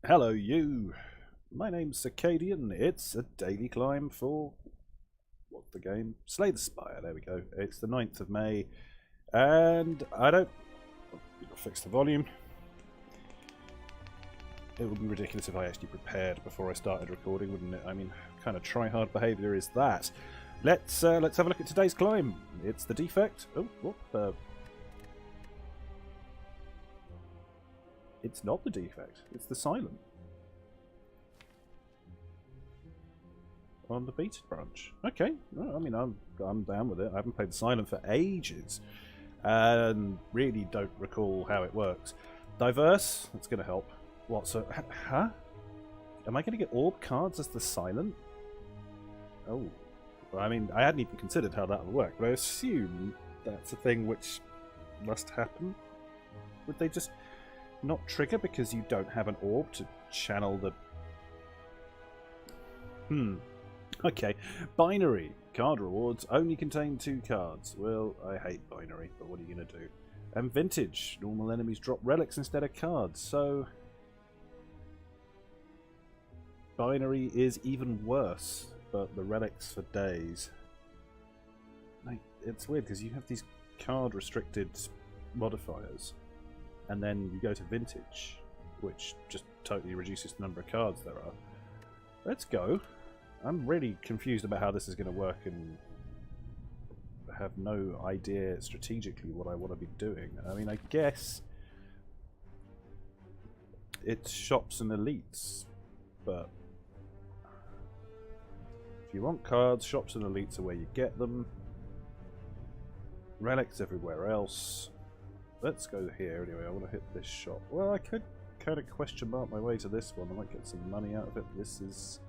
Hello, you. My name's Circadian. It's a daily climb for... what's the game? Slay the Spire. There we go. It's the 9th of May. And I don't... I'll fix the volume. It would be ridiculous if I actually prepared before I started recording, wouldn't it? I mean, kind of try-hard behaviour is that? Let's have a look at today's climb. It's the defect. Oh, what? It's not the defect. It's the silent. On the beta branch. Okay. Well, I mean, I'm down with it. I haven't played the silent for ages, and really don't recall how it works. Diverse. That's going to help. What? So, huh? Am I going to get orb cards as the silent? Oh. Well, I mean, I hadn't even considered how that would work, but I assume that's a thing which must happen. Would they just not trigger because you don't have an orb to channel the... Okay. Binary. Card rewards only contain 2 cards. Well, I hate binary, but what are you going to do? And vintage. Normal enemies drop relics instead of cards, so... Binary is even worse, but the relics for days. Like, it's weird because you have these card restricted modifiers, and then you go to vintage, which just totally reduces the number of cards there are. Let's go. I'm really confused about how this is going to work and have no idea strategically what I want to be doing. I mean, I guess it's shops and elites, but if you want cards, shops and elites are where you get them. Relics everywhere else. Let's go here anyway. I want to hit this shop. Well, I could kind of question mark my way to this one. I might get some money out of it. This is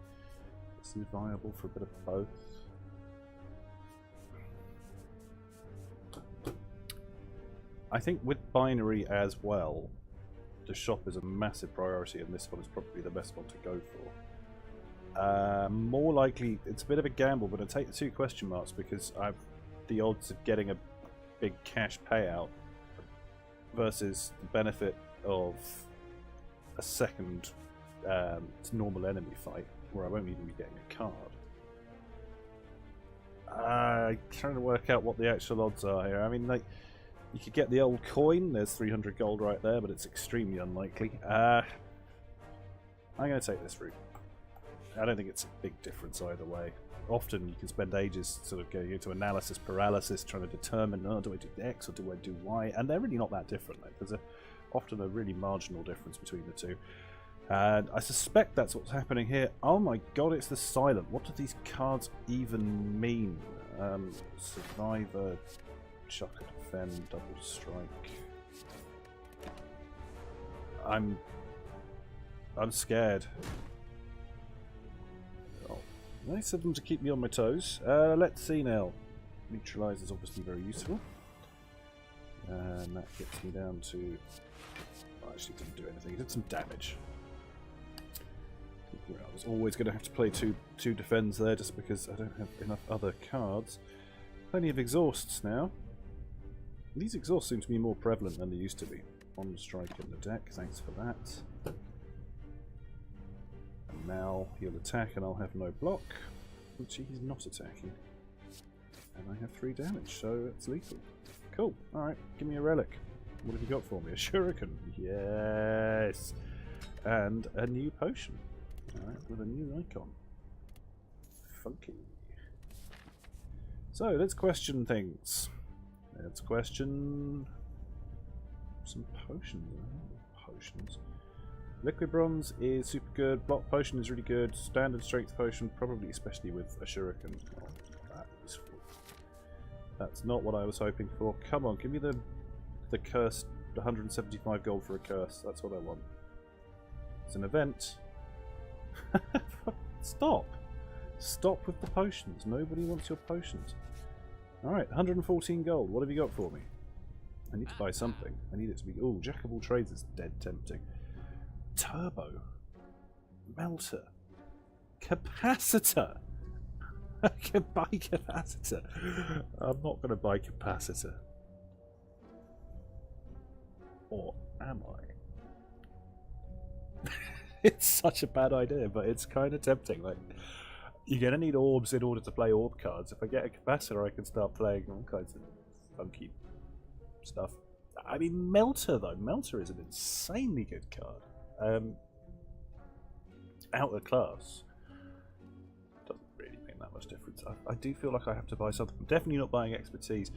viable for a bit of both. I think with binary as well, the shop is a massive priority, and this one is probably the best one to go for. More likely, it's a bit of a gamble, but I take the 2 question marks because I've the odds of getting a big cash payout versus the benefit of a second normal enemy fight where I won't even be getting a card. I'm trying to work out what the actual odds are here. I mean, like, you could get the old coin. There's 300 gold right there, but it's extremely unlikely. I'm going to take this route. I don't think it's a big difference either way. Often you can spend ages sort of going into analysis paralysis trying to determine, oh, do I do X or do I do Y? And they're really not that different. Like, there's often a really marginal difference between the two. And I suspect that's what's happening here. Oh my god, it's the silent. What do these cards even mean? Survivor, Shock and Defend, Double Strike. I'm scared. Nice of them to keep me on my toes. Let's see now. Neutralize is obviously very useful. And that gets me down to... Well, actually didn't do anything. It did some damage. I was always going to have to play two defends there just because I don't have enough other cards. Plenty of exhausts now. These exhausts seem to be more prevalent than they used to be. One strike in the deck, thanks for that. And now he'll attack and I'll have no block, which he's not attacking. And I have 3 damage, so it's lethal. Cool, alright, give me a relic. What have you got for me? A shuriken? Yes! And a new potion. Alright, with a new icon. Funky. So, let's question things. Let's question some potions. Potions. Liquid Bronze is super good. Block Potion is really good. Standard Strength Potion, probably especially with a shuriken. Oh, that is useful. That's not what I was hoping for. Come on, give me the cursed 175 gold for a curse. That's what I want. It's an event. Stop! Stop with the potions. Nobody wants your potions. Alright, 114 gold. What have you got for me? I need to buy something. I need it to be... Oh, Jack of all trades is dead tempting. Turbo. Melter. Capacitor. I can buy capacitor. I'm not going to buy capacitor. Or am I? It's such a bad idea, but it's kind of tempting. Like, you're going to need orbs in order to play orb cards. If I get a capacitor, I can start playing all kinds of funky stuff. I mean, Melter, though. Melter is an insanely good card. Out of class. Doesn't really make that much difference. I do feel like I have to buy something. I'm definitely not buying expertise.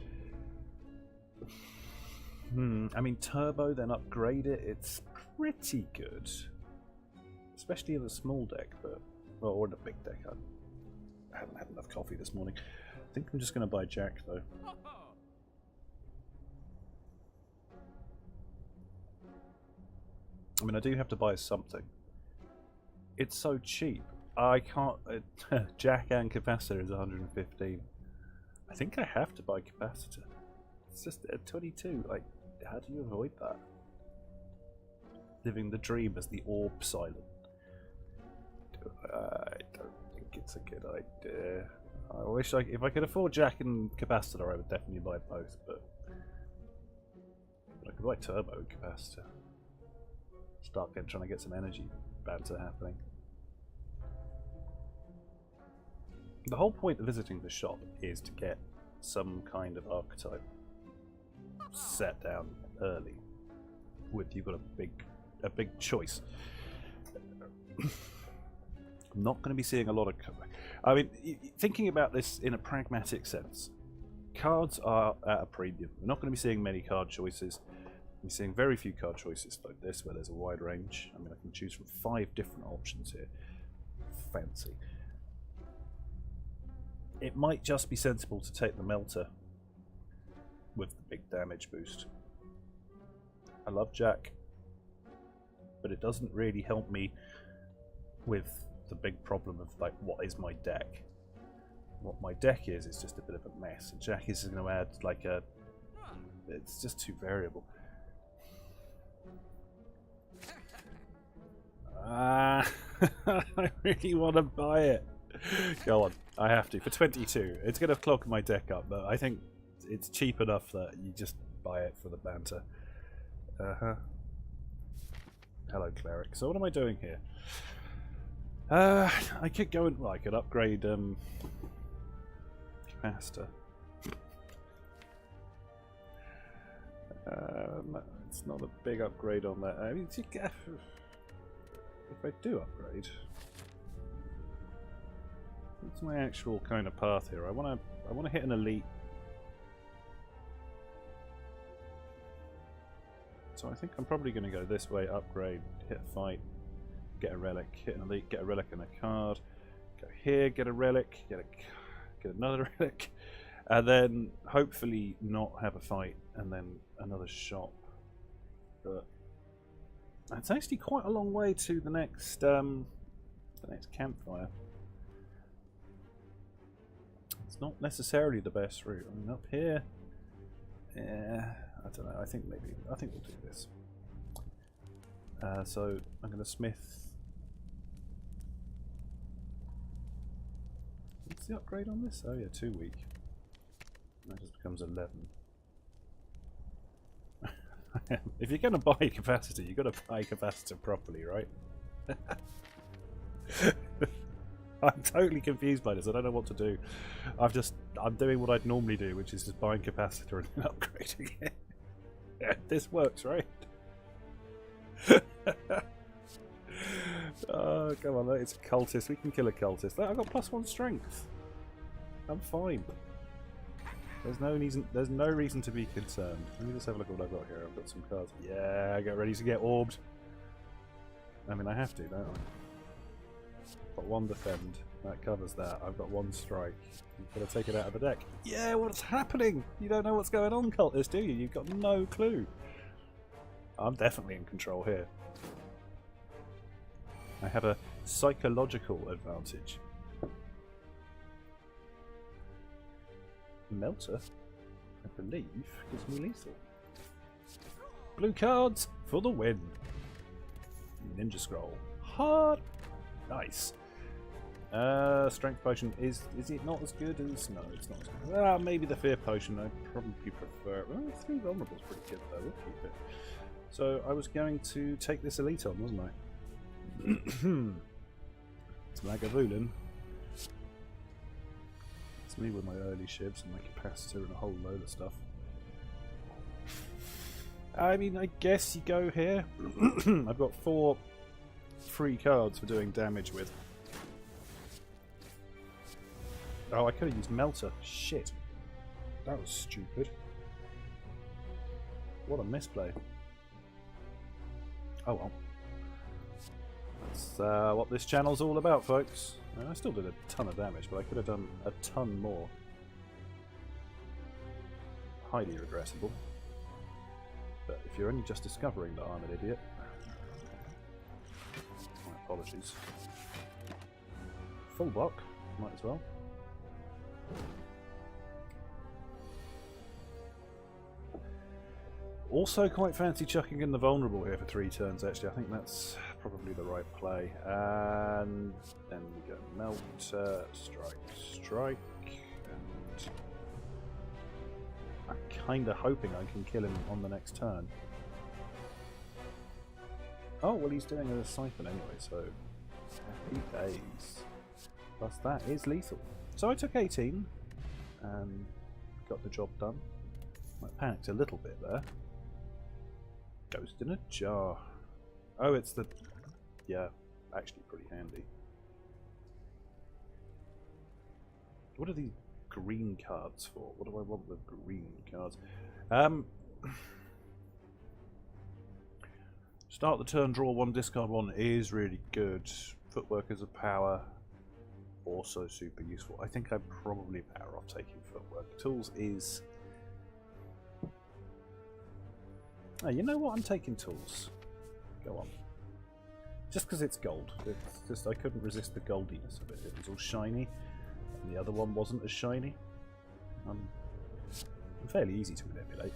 I mean, Turbo, then upgrade it. It's pretty good. Especially in a small deck, but... Well, or in a big deck. I haven't had enough coffee this morning. I think I'm just going to buy Jack, though. I mean, I do have to buy something. It's so cheap. I can't... Jack and capacitor is 115. I think I have to buy capacitor. It's just at 22. Like, how do you avoid that? Living the dream as the orb silent. I don't think it's a good idea. I wish if I could afford Jack and capacitor, I would definitely buy both. But I could buy turbo and capacitor. Start trying to get some energy banter happening. The whole point of visiting the shop is to get some kind of archetype set down early. You've got a big choice. I'm not going to be seeing a lot of... I mean, thinking about this in a pragmatic sense, cards are at a premium. We're not going to be seeing many card choices. We're seeing very few card choices like this, where there's a wide range. I mean, I can choose from 5 different options here. Fancy. It might just be sensible to take the Melter with the big damage boost. I love Jack, but it doesn't really help me with the big problem of, like, what is my deck. What my deck is just a bit of a mess, and Jack is going to add, like, a... It's just too variable. I really want to buy it. Go on, I have to. For 22. It's going to clog my deck up, but I think it's cheap enough that you just buy it for the banter. Hello, Cleric. So what am I doing here? I could go and... Well, I could upgrade capacitor. It's not a big upgrade on that. I mean, if I do upgrade, what's my actual kind of path here? I want to hit an elite. So I think I'm probably going to go this way, upgrade, hit a fight, get a relic, hit an elite, get a relic and a card, go here, get a relic, get another relic, and then hopefully not have a fight and then another shop. But it's actually quite a long way to the next campfire. It's not necessarily the best route. I mean, up here, yeah, I don't know. I think we'll do this. So I'm going to smith. What's the upgrade on this? Oh yeah, 2 week. That just becomes 11. If you're going to buy a capacitor, you've got to buy a capacitor properly, right? I'm totally confused by this. I don't know what to do. I'm doing what I'd normally do, which is just buying capacitor and then upgrading it. Yeah, this works, right? Oh, come on, it's a cultist. We can kill a cultist. I've got +1 strength. I'm fine. There's no reason to be concerned. Let me just have a look at what I've got here. I've got some cards. Yeah, get ready to get orbed. I mean, I have to, don't I? Got 1 defend. That covers that. I've got 1 strike. You've got to take it out of the deck. Yeah, what's happening? You don't know what's going on, cultist, do you? You've got no clue. I'm definitely in control here. I have a psychological advantage. Melter, I believe, gives me lethal. Blue cards for the win. Ninja scroll. Hard. Nice. Strength potion is it not as good as... No, it's not as good. Ah, maybe the fear potion. I'd probably prefer... Well, 3 vulnerable's pretty good though. We'll keep it. So I was going to take this elite on, wasn't I? It's Lagavulin. It's me with my early shivs and my capacitor and a whole load of stuff. I mean, I guess you go here. I've got 4 free cards for doing damage with. Oh, I could have used Melter. Shit. That was stupid. What a misplay. Oh well. That's what this channel's all about, folks. I still did a ton of damage, but I could have done a ton more. Highly regrettable. But if you're only just discovering that I'm an idiot... My apologies. Full block, might as well. Also quite fancy chucking in the vulnerable here for 3 turns, actually. I think that's probably the right play. And then we go Melter, strike, and I'm kind of hoping I can kill him on the next turn. Oh, well, he's doing a siphon anyway, so happy days. Plus that is lethal. So I took 18 and got the job done. I panicked a little bit there. Ghost in a jar. Oh, it's the... Yeah, actually pretty handy. What are these green cards for? What do I want with green cards? Start the turn, draw 1, discard 1 is really good. Footwork as a power, also super useful. I think I'm probably better off taking footwork. Tools is... Oh, you know what? I'm taking tools. Go on. Just because it's gold. It's just I couldn't resist the goldiness of it. It was all shiny, and the other one wasn't as shiny. I'm fairly easy to manipulate.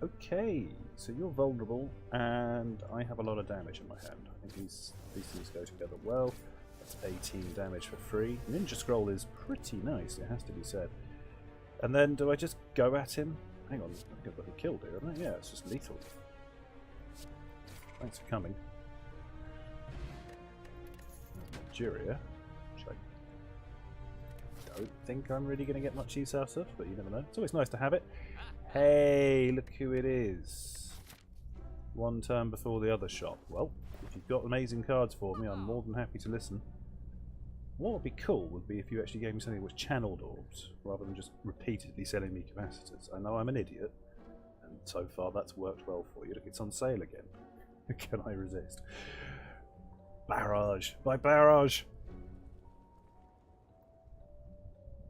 Okay, so you're vulnerable, and I have a lot of damage in my hand. I think these things go together well. That's 18 damage for free. Ninja Scroll is pretty nice, it has to be said. And then, do I just go at him? Hang on, I think I've got him killed here, haven't I? Yeah, it's just lethal. Thanks for coming. Juria, which I don't think I'm really going to get much use out of, but you never know. It's always nice to have it. Hey, look who it is. 1 turn before the other shop. Well, if you've got amazing cards for me, I'm more than happy to listen. What would be cool would be if you actually gave me something that was channeled orbs, rather than just repeatedly selling me capacitors. I know I'm an idiot, and so far that's worked well for you. Look, it's on sale again. Can I resist? Barrage! By barrage!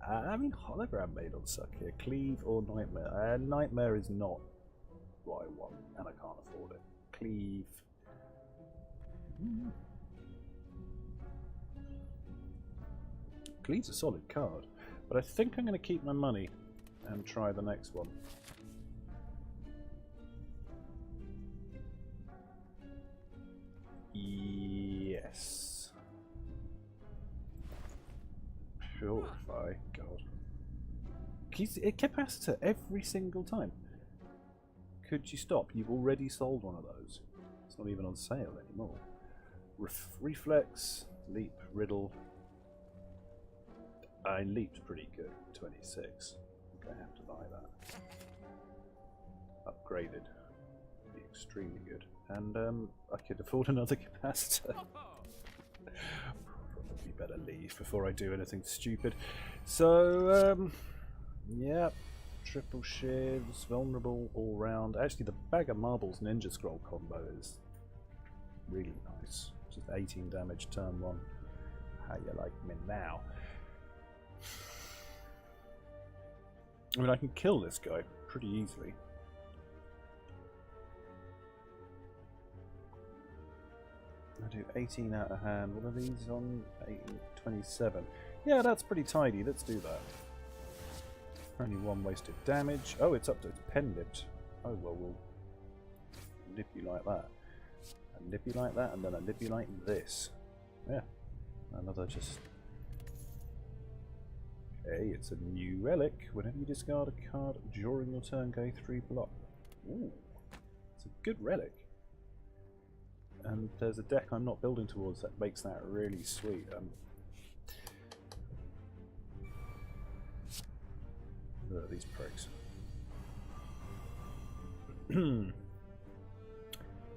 I mean, hologram may not suck here. Cleave or Nightmare? Nightmare is not what I want, and I can't afford it. Cleave. Cleave's a solid card, but I think I'm going to keep my money and try the next one. Yes. Purify, God. He's a capacitor every single time. Could you stop? You've already sold one of those. It's not even on sale anymore. Reflex, leap, riddle. I leaped pretty good, 26. I think I have to buy that. Upgraded. Be extremely good. And I could afford another capacitor. Probably better leave before I do anything stupid. So, yeah, triple shivs, vulnerable all round. Actually, the Bag of Marbles Ninja Scroll combo is really nice. Just 18 damage turn 1. How you like me now? I mean, I can kill this guy pretty easily. I do 18 out of hand. What are these on? 27. Yeah, that's pretty tidy. Let's do that. Only 1 wasted damage. Oh, it's up to Pendant. Oh, well, we'll nip you like that. A nip you like that, and then a nip you like this. Yeah. Another just... Okay, it's a new relic. Whenever you discard a card during your turn, go 3 block. Ooh. It's a good relic. and there's a deck I'm not building towards that makes that really sweet. Look at these pricks.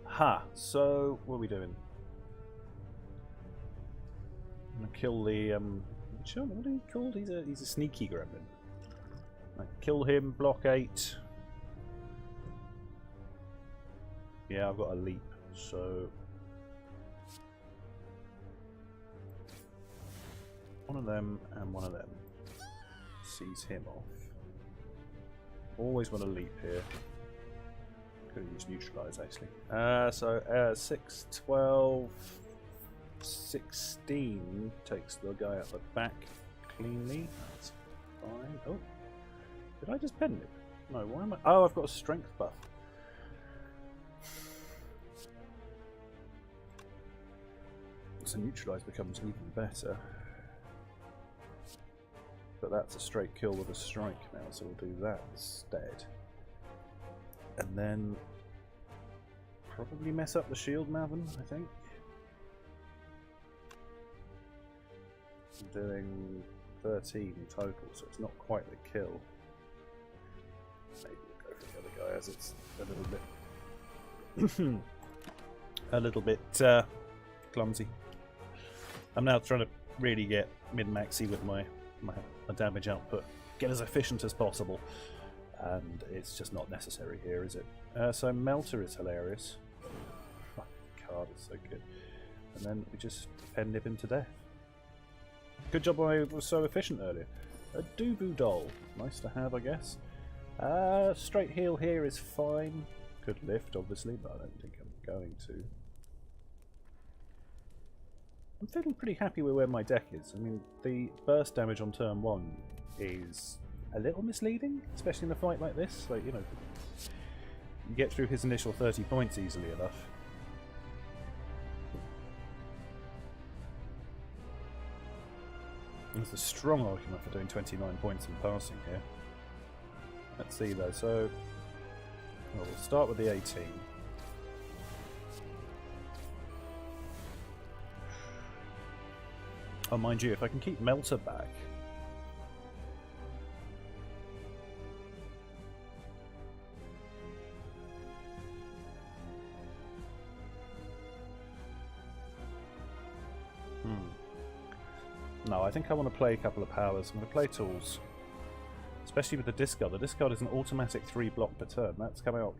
Ha! So, what are we doing? I'm gonna kill the what are you called? He's a sneaky gremlin. Kill him, block 8. Yeah, I've got a leap, so one of them and one of them sees him off. Always want to leap here. Could have used neutralize actually. So 6, 12, 16 takes the guy at the back cleanly. That's fine. Oh, did I just pen it? No, why am I? Oh, I've got a strength buff. So neutralize becomes even better. But that's a straight kill with a strike now, so we'll do that instead. And then probably mess up the shield Mavin, I think. I'm doing 13 in total, so it's not quite the kill. Maybe we'll go for the other guy as it's a little bit clumsy. I'm now trying to really get min-maxy with my damage output, get as efficient as possible, and it's just not necessary here, is it? So Melter is hilarious. Fucking card is so good. And then we just pen nib him to death. Good job I was so efficient earlier. A Dubu doll, nice to have, I guess. Straight heal here is fine. Could lift, obviously, but I don't think I'm going to. I'm feeling pretty happy with where my deck is. I mean, the burst damage on turn 1 is a little misleading, especially in a fight like this. Like, you know, you get through his initial 30 points easily enough. There's a strong argument for doing 29 points in passing here. Let's see though, so well, we'll start with the 18. Oh, mind you, if I can keep Melter back. No, I think I want to play a couple of powers. I'm going to play tools. Especially with the discard. The discard is an automatic 3 block per turn. That's come out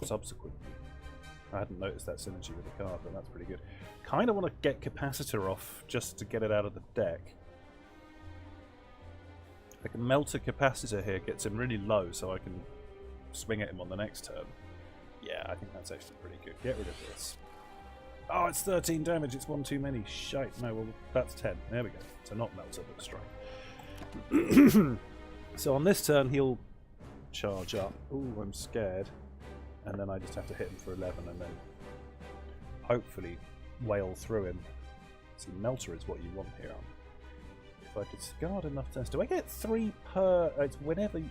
subsequently. I hadn't noticed that synergy with the card, but that's pretty good. Kind of want to get Capacitor off just to get it out of the deck. I can melt a Capacitor here, gets him really low, so I can swing at him on the next turn. Yeah, I think that's actually pretty good. Get rid of this. Oh, it's 13 damage. It's one too many. Shite. No, well, that's 10. There we go. So not Melter, but Strike. So on this turn, he'll charge up. Ooh, I'm scared. And then I just have to hit him for 11 and then hopefully wail through him. See, Melter is what you want here. If I discard enough turns, do I get 3 per... It's whenever...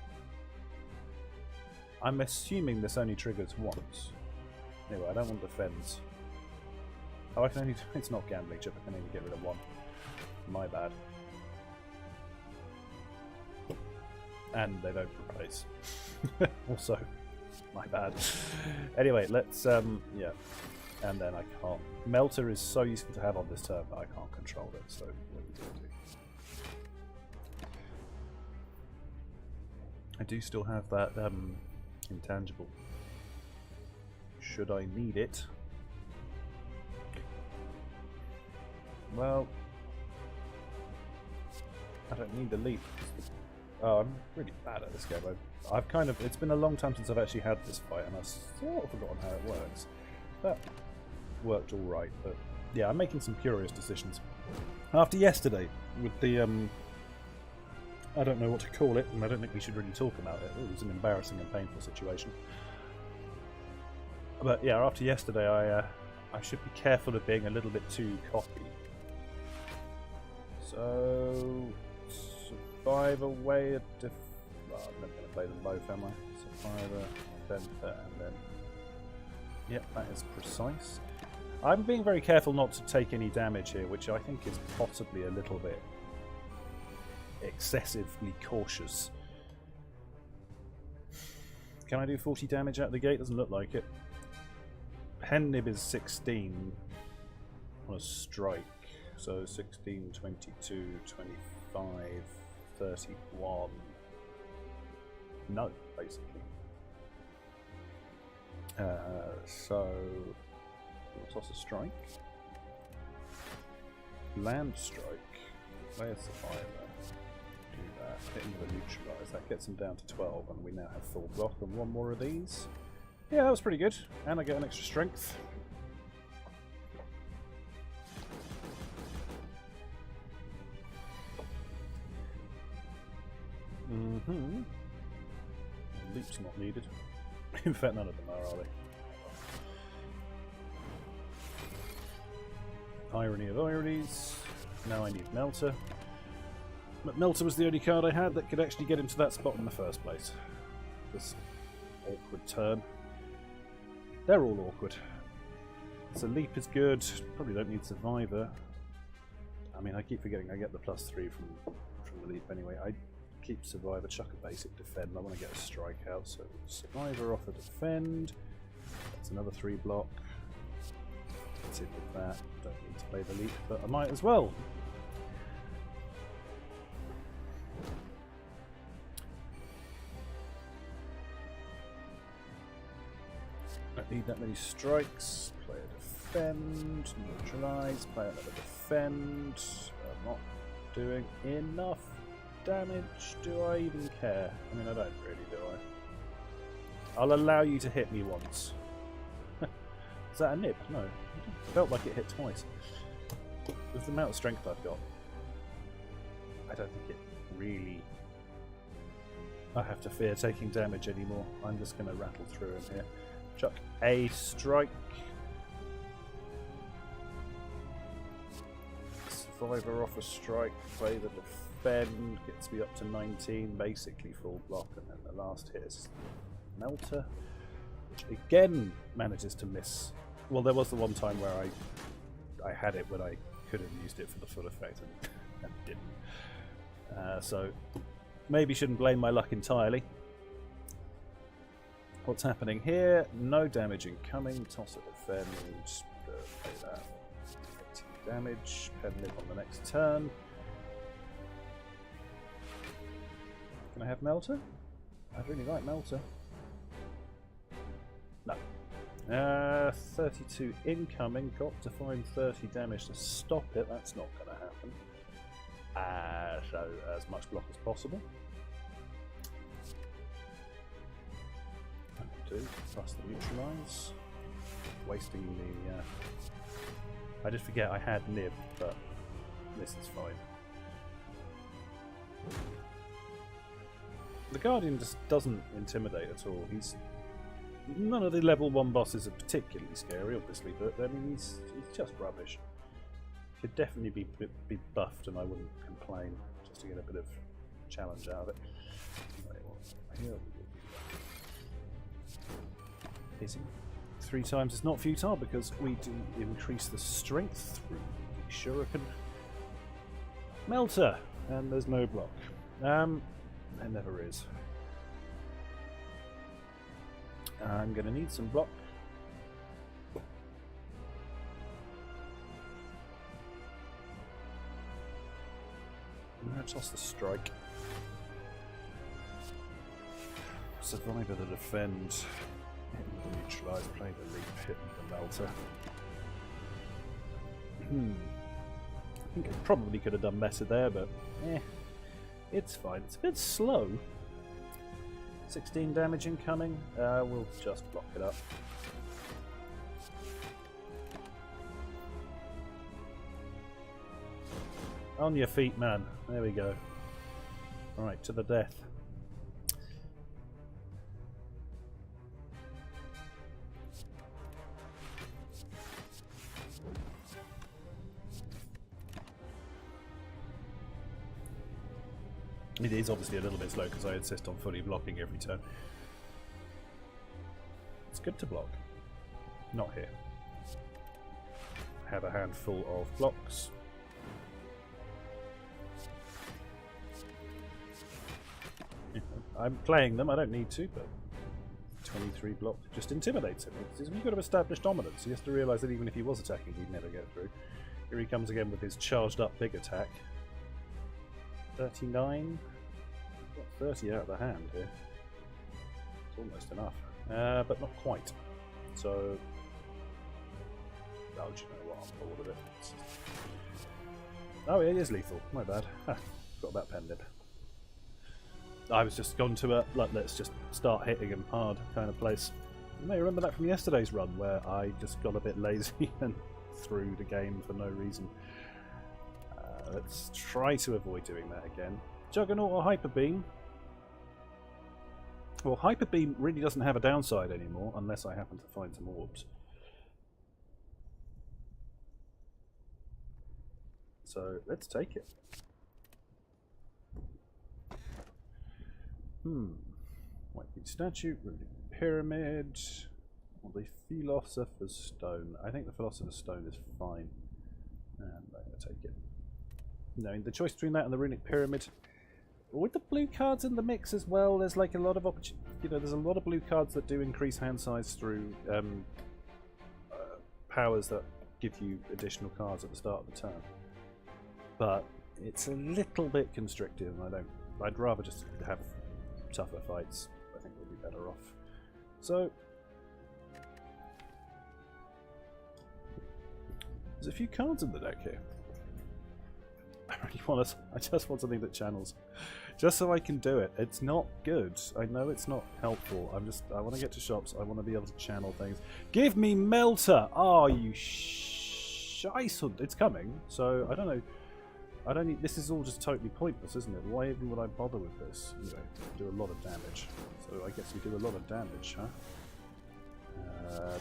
I'm assuming this only triggers once. Anyway, I don't want defense. Oh, I can only... It's not gambling chip, I can only get rid of 1. My bad. And they don't replace. Also, my bad. Anyway, let's, yeah. And then I can't... Melter is so useful to have on this turn, but I can't control it, so what are you going to do? I do still have that, intangible. Should I need it? Well... I don't need the leap. Oh, I'm really bad at this game. I've kind of... It's been a long time since I've actually had this fight, and I've sort of forgotten how it works. That worked alright, but... Yeah, I'm making some curious decisions. After yesterday, with the, I don't know what to call it, and I don't think we should really talk about it. It was an embarrassing and painful situation. But yeah, after yesterday, I should be careful of being a little bit too cocky. So... Survivor, way a diff... Well, I'm not going to play them both, am I? Survivor, Venter, and then... Yep, that is precise. I'm being very careful not to take any damage here, which I think is possibly a little bit excessively cautious. Can I do 40 damage out the gate? Doesn't look like it. Pen nib is 16 on a strike. So 16, 22, 25, 31. No, basically. So we'll toss a strike. Land strike. Play a survivor. Do that. Hit him with a neutralise. That gets him down to 12, and we now have full block and one more of these. Yeah, that was pretty good. And I get an extra strength. Leap's not needed. In fact, none of them are they? Irony of ironies. Now I need Melter. But Melter was the only card I had that could actually get into that spot in the first place. This awkward turn. They're all awkward. So Leap is good. Probably don't need Survivor. I mean, I keep forgetting I get the +3 from the Leap anyway. I keep Survivor, chuck a basic defend. I want to get a strike out, so Survivor off a defend. That's another 3 block. That's it with that. Don't need to play the Leap, but I might as well. Don't need that many strikes. Play a defend, neutralise, play another defend. I'm not doing enough damage. Do I even care? I mean, I don't really, do I? I'll allow you to hit me once. Is that a nib? No. It felt like it hit twice. With the amount of strength I've got, I don't think it really... I have to fear taking damage anymore. I'm just going to rattle through him here. Chuck a strike. Survivor off a strike. Play the defend. Gets me up to 19. Basically full block. And then the last hit is Melter. Which again manages to miss. Well, there was the one time where I had it when I could have used it for the full effect and didn't. So maybe shouldn't blame my luck entirely. What's happening here? No damage incoming. Toss a defend. Play that. 18 damage. Pen nib on the next turn. Can I have Melter? I'd really like Melter. No. 32 incoming. Got to find 30 damage to stop it. That's not going to happen. So as much block as possible. Plus the neutralise. Wasting the... I did forget I had nib, but this is fine. The Guardian just doesn't intimidate at all. None of the level 1 bosses are particularly scary, obviously, but I mean, he's just rubbish. Could definitely be buffed, and I wouldn't complain, just to get a bit of challenge out of it. Hitting 3 times is not futile because we do increase the strength through the shuriken. Melter! And there's no block. There never is. I'm going to need some block. I'm going to toss the strike. Survivor the defend. Hit with the neutralise, play the leap, hit with the melter. I think I probably could have done better there, but it's fine. It's a bit slow. 16 damage incoming. We'll just block it up. On your feet, man. There we go. Alright, to the death. It is obviously a little bit slow because I insist on fully blocking every turn. It's good to block. Not here. Have a handful of blocks. I'm playing them, I don't need to, but 23 blocks just intimidates him. We've got to establish dominance. He has to realise that even if he was attacking, he'd never get through. Here he comes again with his charged up big attack. 39? Got 30 out of the hand here. It's almost enough, but not quite. So, oh, do you know what? I'm bored of it. Oh, yeah, he is lethal. My bad. Forgot about Pended. I was just gone to a let's just start hitting him hard kind of place. You may remember that from yesterday's run where I just got a bit lazy and threw the game for no reason. Let's try to avoid doing that again. Juggernaut or Hyper Beam? Well, Hyper Beam really doesn't have a downside anymore unless I happen to find some orbs. So let's take it. White Bead Statue, Runic Pyramid, or the Philosopher's Stone. I think the Philosopher's Stone is fine. And I'm going to take it. No, the choice between that and the Runic Pyramid. With the blue cards in the mix as well, there's like a lot of there's a lot of blue cards that do increase hand size through powers that give you additional cards at the start of the turn. But it's a little bit constrictive, and I'd rather just have tougher fights. I think we'll be better off. So there's a few cards in the deck here. I just want something that channels, just so I can do it. It's not good. I know it's not helpful. I want to get to shops. I want to be able to channel things. Give me Melter. Oh, you scheisse. It's coming. So I don't know. I don't need. This is all just totally pointless, isn't it? Why even would I bother with this? You know, do a lot of damage. So I guess we do a lot of damage, huh?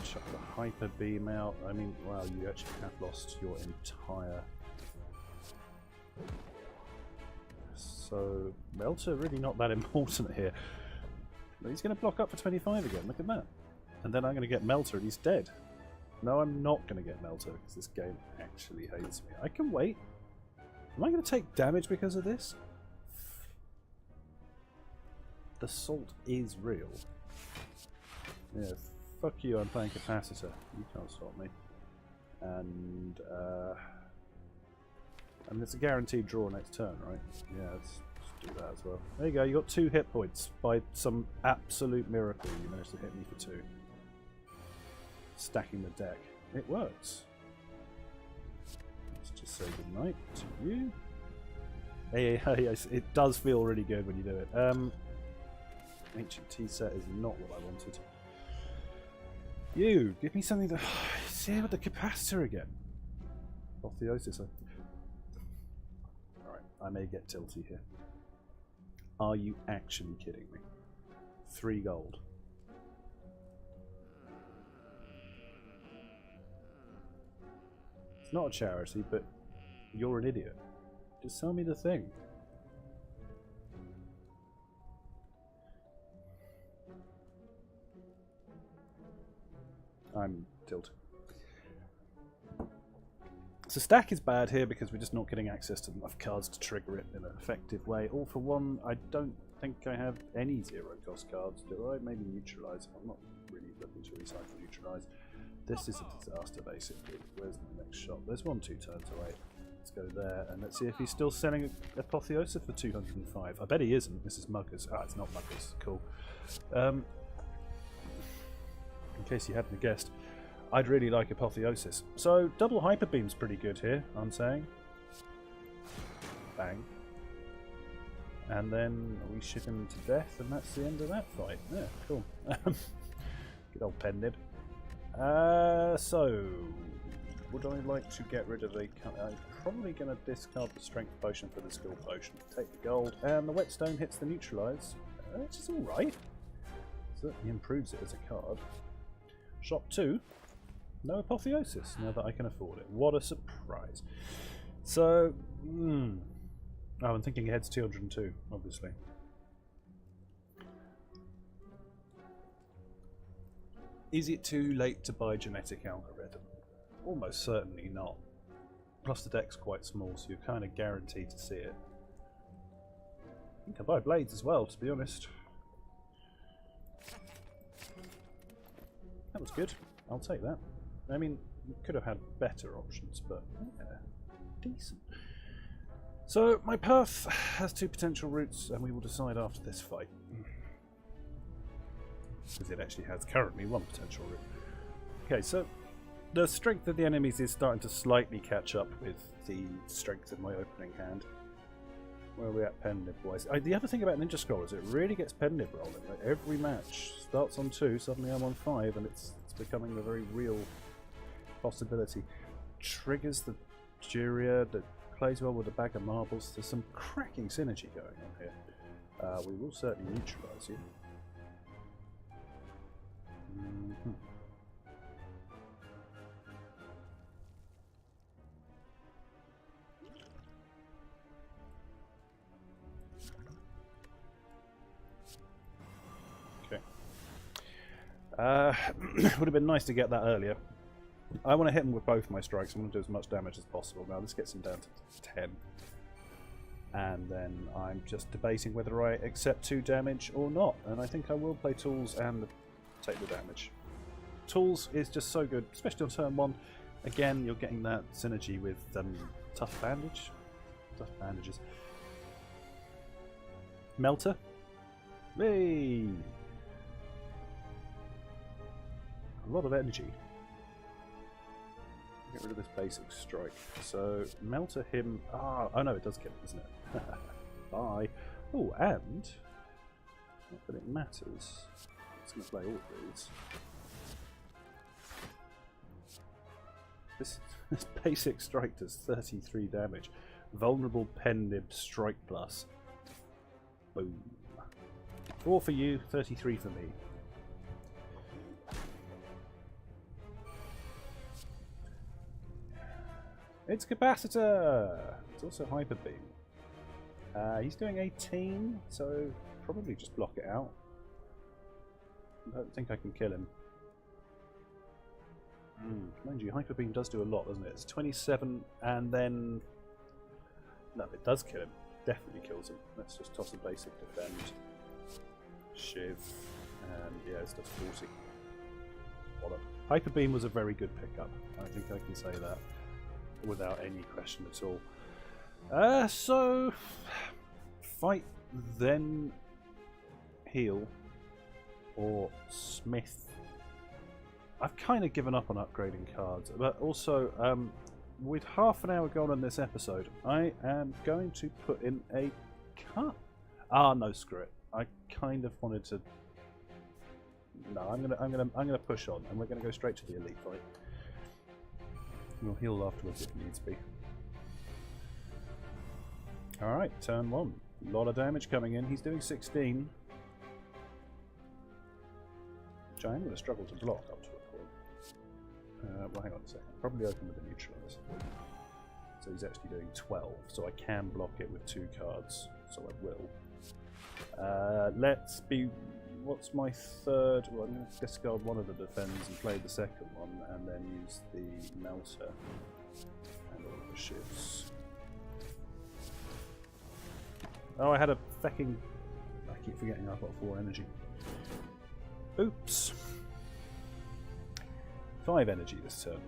Chuck the Hyper Beam out. I mean, wow, you actually have lost your entire. So Melter really not that important here. But he's going to block up for 25 again. Look at that. And then I'm going to get Melter and he's dead. No, I'm not going to get Melter because this game actually hates me. I can wait. Am I going to take damage because of this? The salt is real. Yeah, fuck you, I'm playing Capacitor. You can't stop me. And, I mean, it's a guaranteed draw next turn, right? Yeah, let's do that as well. There you go, you got 2 hit points. By some absolute miracle, you managed to hit me for 2. Stacking the deck. It works. Just say goodnight to you. Hey, it does feel really good when you do it. Ancient tea set is not what I wanted. You, give me something that... See with the capacitor again. Apotheosis. Alright, I may get tilty here. Are you actually kidding me? 3 gold. It's not a charity, but you're an idiot. Just sell me the thing. I'm tilted. So stack is bad here because we're just not getting access to enough cards to trigger it in an effective way. All for one, I don't think I have any 0 cost cards, do I? Maybe neutralize. I'm not really looking to recycle neutralize. This is a disaster, basically. Where's my next shop? There's 1 2 turns away. Let's go there, and let's see if he's still selling Apotheosis for 205. I bet he isn't. This is Muggers. Ah, it's not Muggers. Cool. In case you hadn't guessed, I'd really like Apotheosis. So, double Hyper Beam's pretty good here, I'm saying. Bang. And then we ship him to death, and that's the end of that fight. Yeah, cool. Good old Pended. So, would I like to get rid of a... I'm probably going to discard the Strength Potion for the Skill Potion. Take the gold, and the Whetstone hits the Neutralize, which is alright. Certainly improves it as a card. Shop 2, no Apotheosis, now that I can afford it. What a surprise. So, oh, I'm thinking ahead to 202, obviously. Is it too late to buy genetic algorithm? Almost certainly not. Plus the deck's quite small, so you're kind of guaranteed to see it. I think I'll buy blades as well, to be honest. That was good. I'll take that. I mean, we could have had better options, but yeah, decent. So, my path has 2 potential routes, and we will decide after this fight. Because it actually has currently 1 potential route. Okay, so the strength of the enemies is starting to slightly catch up with the strength of my opening hand. Where are we at pen nib wise? The other thing about Ninja Scroll is it really gets pen nib rolling. Like every match starts on 2, suddenly I'm on 5, and it's becoming a very real possibility. Triggers the Juria that plays well with a bag of marbles. There's some cracking synergy going on here. We will certainly neutralise you. Would have been nice to get that earlier. I want to hit him with both my strikes. I want to do as much damage as possible. Now this gets him down to 10. And then I'm just debating whether I accept 2 damage or not. And I think I will play tools and take the damage. Tools is just so good, especially on turn 1. Again, you're getting that synergy with tough bandage. Tough bandages. Melter. Hey! A lot of energy. Get rid of this basic strike. So, Melter him... oh no, it does kill him, doesn't it? Bye. Oh, and... not that it matters. It's going to play all of these. This basic strike does 33 damage. Vulnerable pen nib strike plus. Boom. 4 for you, 33 for me. It's Capacitor! It's also Hyper Beam. He's doing 18, so probably just block it out. I don't think I can kill him. Mind you, Hyper Beam does do a lot, doesn't it? It's 27, and then... no, it does kill him. Definitely kills him. Let's just toss a basic defend. Shiv, and yeah, it's just 40. What a... Hyper Beam was a very good pickup. I think I can say that without any question at all. So fight, then heal, or Smith. I've kind of given up on upgrading cards, but also with half an hour gone on this episode, I am going to put in a cut. No, screw it. I kind of wanted to. No, I'm gonna push on, and we're gonna go straight to the elite fight. We'll heal afterwards if needs be. Alright, turn 1. A lot of damage coming in. He's doing 16. Which I am going to struggle to block up to a point. Well, hang on a second. Probably open with a neutralize. So he's actually doing 12. So I can block it with 2 cards. So I will. Let's be... what's my third? Well, I'm going to discard one of the defends and play the second one, and then use the melter and all of the shifts. Oh, I had a fecking... I keep forgetting I've got 4 energy. Oops. 5 energy this turn.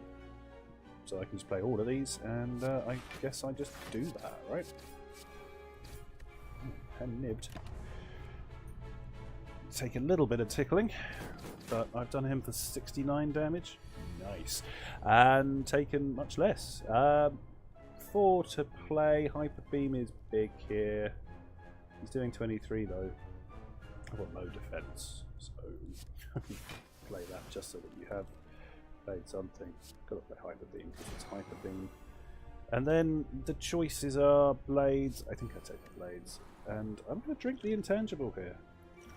So I can just play all of these, and I guess I just do that, right? Pen nibbed. Take a little bit of tickling, but I've done him for 69 damage. Nice. And taken much less. 4 to play. Hyper Beam is big here. He's doing 23 though. I've got no defense, so play that just so that you have played something. Gotta play Hyper Beam because it's Hyper Beam. And then the choices are blades. I think I take the blades. And I'm going to drink the intangible here.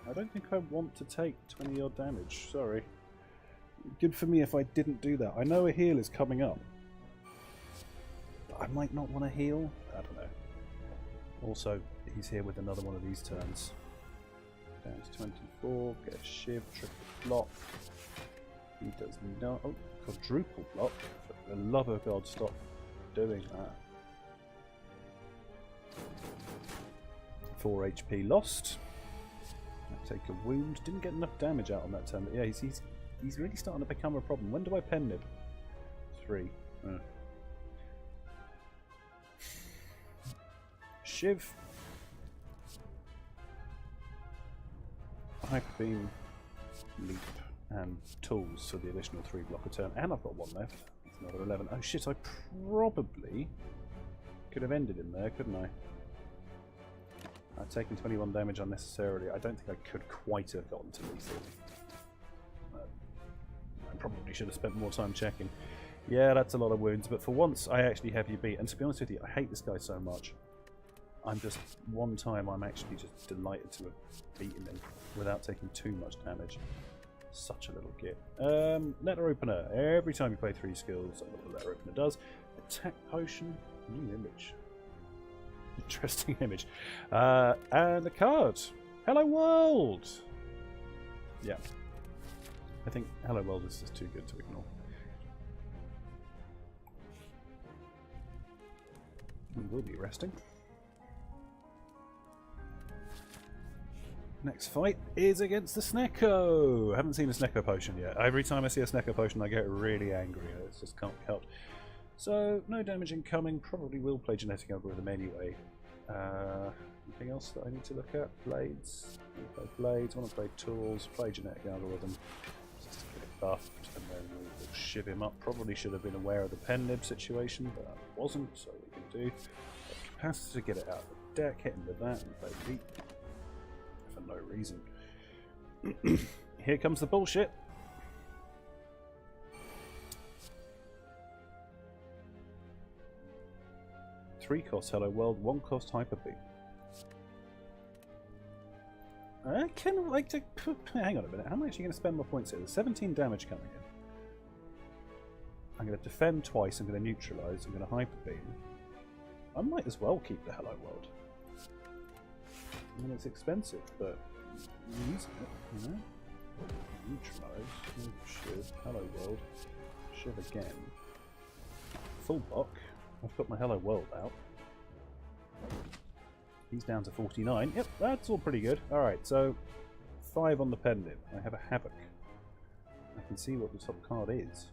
I don't think I want to take 20 odd damage, sorry. Good for me if I didn't do that. I know a heal is coming up. But I might not want to heal. I don't know. Also, he's here with another one of these turns. Down to 24, get a shiv, triple block. He does not. Oh, quadruple block. For the love of God, stop doing that. 4 HP lost. I take a wound. Didn't get enough damage out on that turn, but yeah, he's really starting to become a problem. When do I pen nib? 3. Shiv. Hyper Beam, Leap, and Tools for the additional 3 block a turn. And I've got 1 left. That's another 11. Oh shit, I probably could have ended in there, couldn't I? I've taken 21 damage unnecessarily. I don't think I could quite have gotten to lethal. I probably should have spent more time checking. Yeah, that's a lot of wounds, but for once I actually have you beat. And to be honest with you, I hate this guy so much. I'm just, one time I'm actually just delighted to have beaten him without taking too much damage. Such a little git. Letter Opener. Every time you play 3 skills, I know what a Letter Opener does. Attack Potion. New image. Interesting image. And a card. Hello World! Yeah. I think Hello World is just too good to ignore. We will be resting. Next fight is against the Snecko. I haven't seen a Snecko potion yet. Every time I see a Snecko potion I get really angry. I just can't help. So, no damage incoming. Probably will play Genetic Algorithm anyway. Anything else that I need to look at? Blades. I want to play Blades. I want to play Tools. Play Genetic Algorithm. Just to get it buffed, and then we'll shiv him up. Probably should have been aware of the pen nib situation, but I wasn't, so we can do. Capacity to get it out of the deck, hit him with that, and play Leap. For no reason. Here comes the bullshit. Three cost Hello World, 1 cost Hyper Beam. I kind of like to. Hang on a minute. How am I actually going to spend my points here? There's 17 damage coming in. I'm going to defend twice. I'm going to neutralise. I'm going to Hyper Beam. I might as well keep the Hello World. I mean, it's expensive, but I'm using it, you know? Neutralise. Shiv. Hello World. Shiv again. Full block. I've got my Hello World out. He's down to 49. Yep, that's all pretty good. Alright, so 5 on the pen nib. I have a Havoc. I can see what the top card is.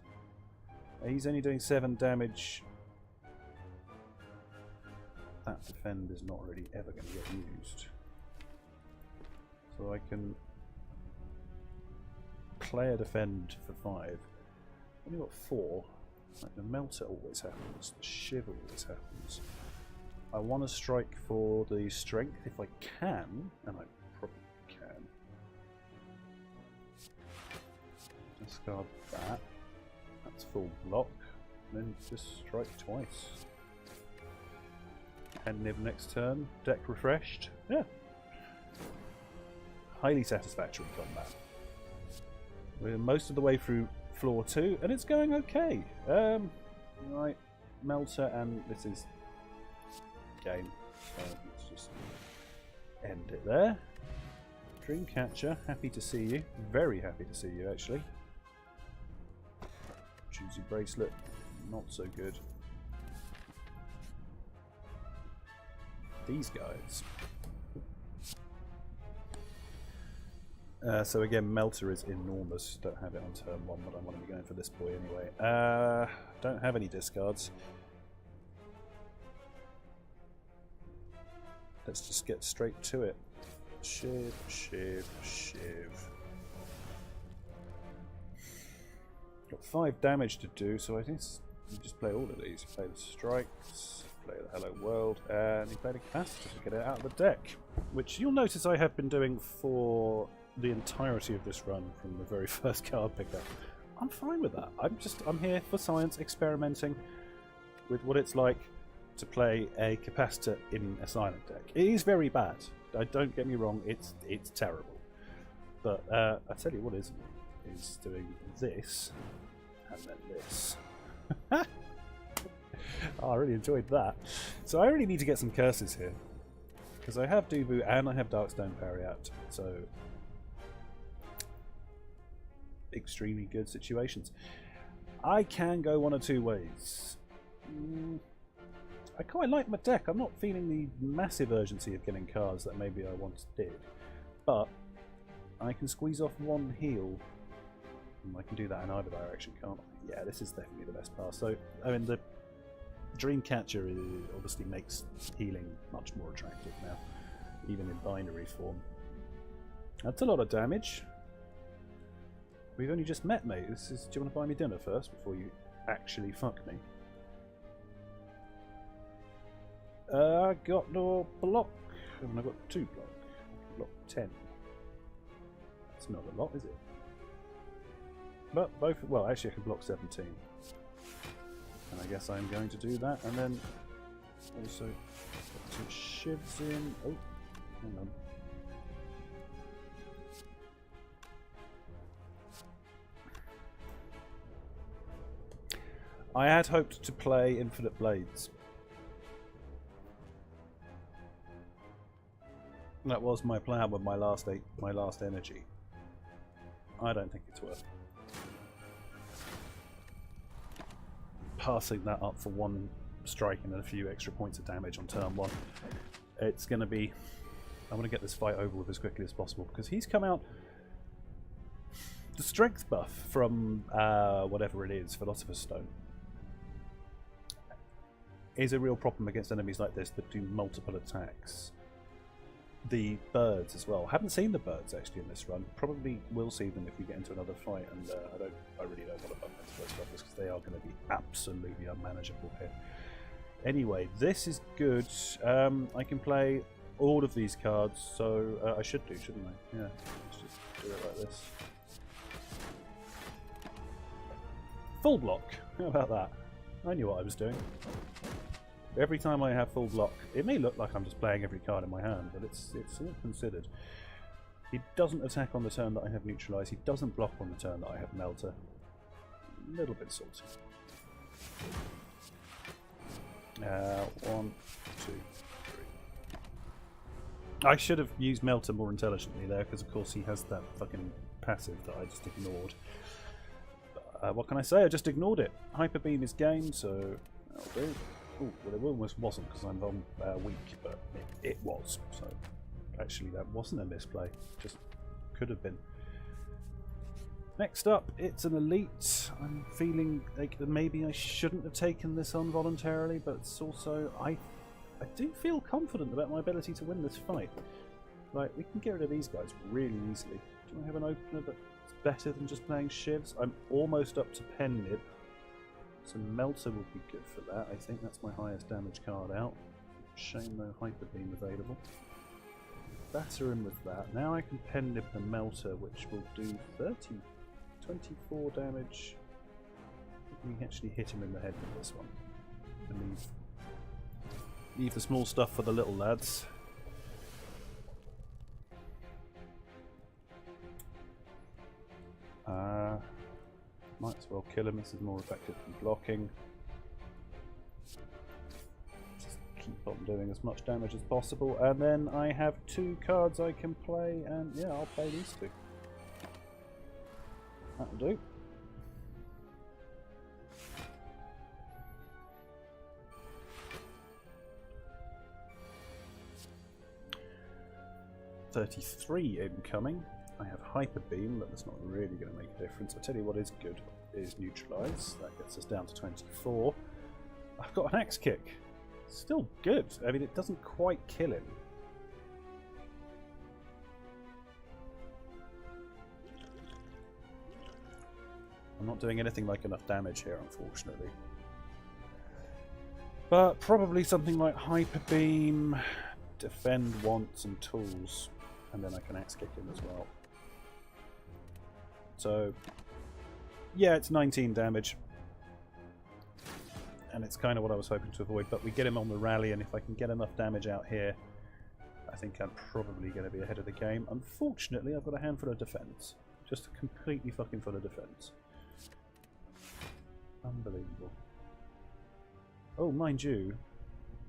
He's only doing 7 damage. That defend is not really ever going to get used. So I can play a defend for 5. I've only got 4. Like the Melter always happens, the Shiv always happens. I want to strike for the strength if I can, and I probably can. Discard that. That's full block. Then just strike twice. Pen nib next turn. Deck refreshed. Yeah. Highly satisfactory combat. We're most of the way through floor 2, and it's going okay. Right, Melter, and this is game. So let's just end it there. Dreamcatcher, happy to see you. Very happy to see you, actually. Choosy Bracelet, not so good. These guys. So again, Melter is enormous. Don't have it on turn 1, but I want to be going for this boy anyway. Don't have any discards. Let's just get straight to it. Shiv, Shiv, Shiv. Got 5 damage to do, so I think you just play all of these. You play the strikes, play the Hello World, and you play the Capacity to get it out of the deck. Which you'll notice I have been doing for the entirety of this run from the very first card pickup. I'm fine with that. I'm here for science, experimenting with what it's like to play a capacitor in a silent deck. It is very bad. Don't get me wrong, it's terrible. But I tell you what is doing this and then this. Oh, I really enjoyed that. So I really need to get some curses here. Because I have Dubu and I have Darkstone Parry out. So extremely good situations. I can go one or two ways. I quite like my deck. I'm not feeling the massive urgency of getting cards that maybe I once did. But I can squeeze off one heal. I can do that in either direction, can't I? Yeah, this is definitely the best pass. So, I mean, the Dreamcatcher obviously makes healing much more attractive now, even in binary form. That's a lot of damage. We've only just met, mate. Do you want to buy me dinner first before you actually fuck me? I got no block. Haven't I got 2 block? Block 10. That's not a lot, is it? But both, well, actually I can block 17. And I guess I'm going to do that, and then also put some shivs in. Oh, hang on. I had hoped to play Infinite Blades. That was my plan with my last energy. I don't think it's worth it. Passing that up for 1 strike and a few extra points of damage on turn 1. It's going to be... I want to get this fight over with as quickly as possible, because he's come out... The strength buff from whatever it is, Philosopher's Stone, is a real problem against enemies like this that do multiple attacks. The birds as well. Haven't seen the birds actually in this run. Probably will see them if we get into another fight, and I really don't want to bump into those buffers because they are going to be absolutely unmanageable here. Anyway, this is good. I can play all of these cards, so I should do, shouldn't I? Yeah, let's just do it like this. Full block. How about that? I knew what I was doing. Every time I have full block, it may look like I'm just playing every card in my hand, but it's all considered. He doesn't attack on the turn that I have neutralised. He doesn't block on the turn that I have Melter. A little bit salty. 1, 2, 3. I should have used Melter more intelligently there, because of course he has that fucking passive that I just ignored. What can I say? I just ignored it. Hyper Beam is game, so that'll do. Ooh, well, it almost wasn't because I'm on weak, but it was. So actually, that wasn't a misplay. Just could have been. Next up, it's an elite. I'm feeling like maybe I shouldn't have taken this on voluntarily, but it's also I do feel confident about my ability to win this fight. Like, we can get rid of these guys really easily. Do I have an opener that's better than just playing shivs? I'm almost up to Pen Nib. So Melter would be good for that. I think that's my highest damage card out. Shame no Hyper Beam available. Batter him with that. Now I can Pen Nib the Melter, which will do 24 damage. We can actually hit him in the head with this one. And leave the small stuff for the little lads. Might as well kill him. This is more effective than blocking. Just keep on doing as much damage as possible. And then I have 2 cards I can play, and yeah, I'll play these 2. That'll do. $33 incoming. I have Hyper Beam, but that's not really going to make a difference. I'll tell you what is good is Neutralise. That gets us down to 24. I've got an Axe Kick. Still good. I mean, it doesn't quite kill him. I'm not doing anything like enough damage here, unfortunately. But probably something like Hyper Beam, Defend once, and Tools. And then I can Axe Kick him as well. So, yeah, it's 19 damage. And it's kind of what I was hoping to avoid. But we get him on the rally, and if I can get enough damage out here, I think I'm probably going to be ahead of the game. Unfortunately, I've got a handful of defense. Just completely fucking full of defense. Unbelievable. Oh, mind you,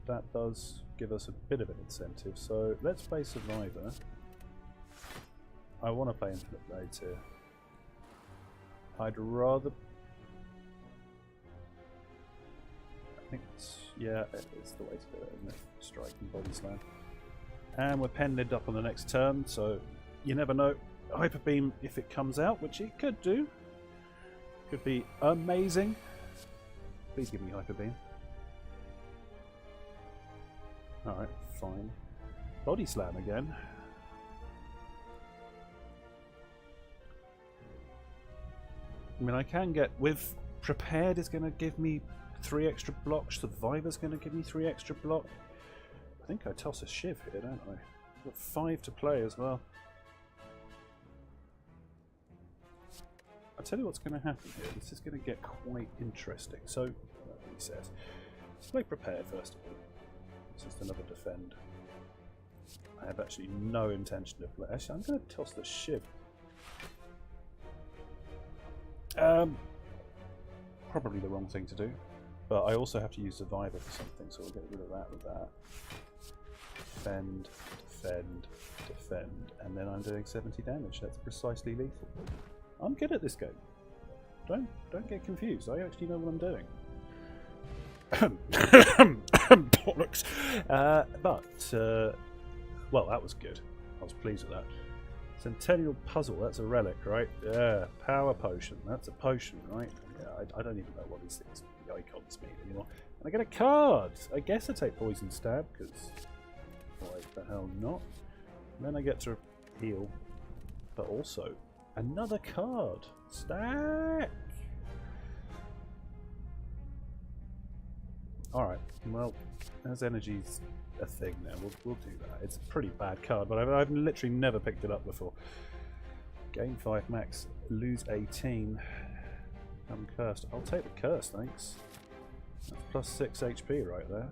that does give us a bit of an incentive. So, let's play Survivor. I want to play Infinite Blades here. I'd rather... I think it's... yeah, it's the way to do it, isn't it? Strike and body slam. And we're pen-lidded up on the next turn, so you never know. Hyper Beam, if it comes out, which it could do, could be amazing. Please give me Hyper Beam. Alright, fine. Body slam again. I mean, I can get... with Prepared is going to give me 3 extra blocks. Survivor's going to give me 3 extra blocks. I think I toss a Shiv here, don't I? I've got 5 to play as well. I'll tell you what's going to happen here. This is going to get quite interesting. So, what he says. Let's play Prepared first of all. It's just another defend. I have actually no intention of play. Actually, I'm going to toss the Shiv. Probably the wrong thing to do. But I also have to use Survivor for something, so we'll get rid of that with that. Defend, defend, defend, and then I'm doing 70 damage. That's precisely lethal. I'm good at this game. Don't get confused. I actually know what I'm doing. Bollocks. Well, that was good. I was pleased with that. Centennial Puzzle. That's a relic, right? Yeah. Power Potion. That's a potion, right? Yeah. I don't even know what these things, the icons mean anymore. And I get a card. I guess I take Poison Stab because why the hell not? And then I get to heal, but also another card. Stack! Alright, well, as energy's a thing now, we'll do that. It's a pretty bad card, but I've literally never picked it up before. Gain 5 max, lose 18. I'm cursed. I'll take the curse, thanks. That's plus 6 HP right there.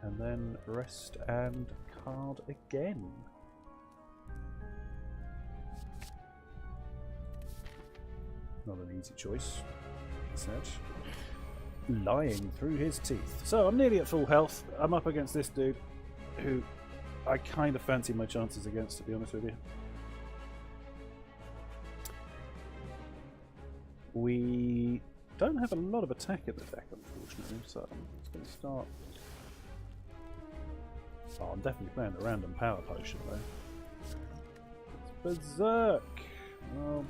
And then rest and card again. Not an easy choice. Such. Lying through his teeth. So I'm nearly at full health. I'm up against this dude who I kind of fancy my chances against, to be honest with you. We don't have a lot of attack in the deck, unfortunately, so I'm just going to start. Oh, I'm definitely playing the random power potion though. It's Berserk! Well,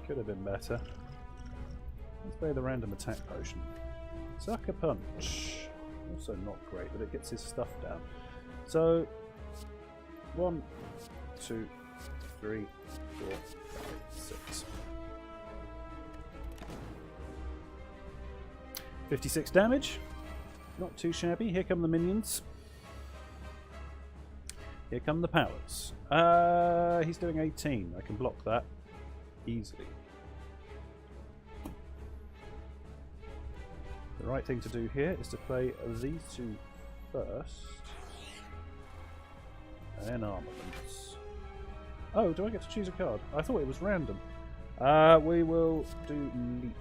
could have been better. Let's play the random attack potion. Sucker Punch. Also not great, but it gets his stuff down. So, 1, 2, 3, 4, 5, 6. 56 damage. Not too shabby. Here come the minions. Here come the powers. He's doing 18. I can block that easily. The right thing to do here is to play these two first. And armaments. Oh, do I get to choose a card? I thought it was random. We will do Leap.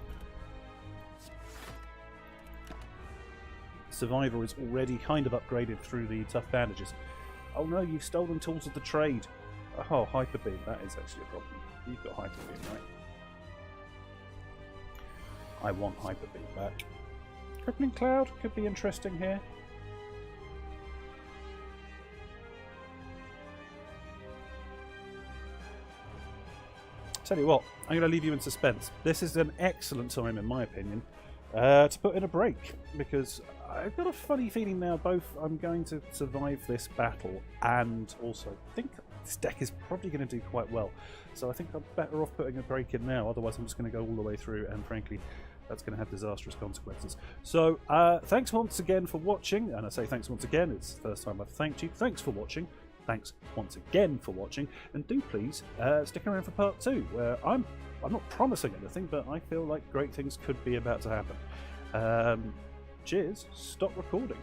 Survivor is already kind of upgraded through the tough bandages. Oh no, you've stolen tools of the trade. Oh, Hyper Beam. That is actually a problem. You've got Hyper Beam, right? I want Hyper Beam back. Crippling Cloud could be interesting here. Tell you what, I'm going to leave you in suspense. This is an excellent time, in my opinion, to put in a break, because I've got a funny feeling now both I'm going to survive this battle and also think this deck is probably going to do quite well. So I think I'm better off putting a break in now, otherwise I'm just going to go all the way through, and frankly that's going to have disastrous consequences. So thanks once again for watching, and I say thanks once again, it's the first time I've thanked you. Thanks for watching. Thanks once again for watching, and do please stick around for part 2, where I'm not promising anything, but I feel like great things could be about to happen. Cheers, stop recording.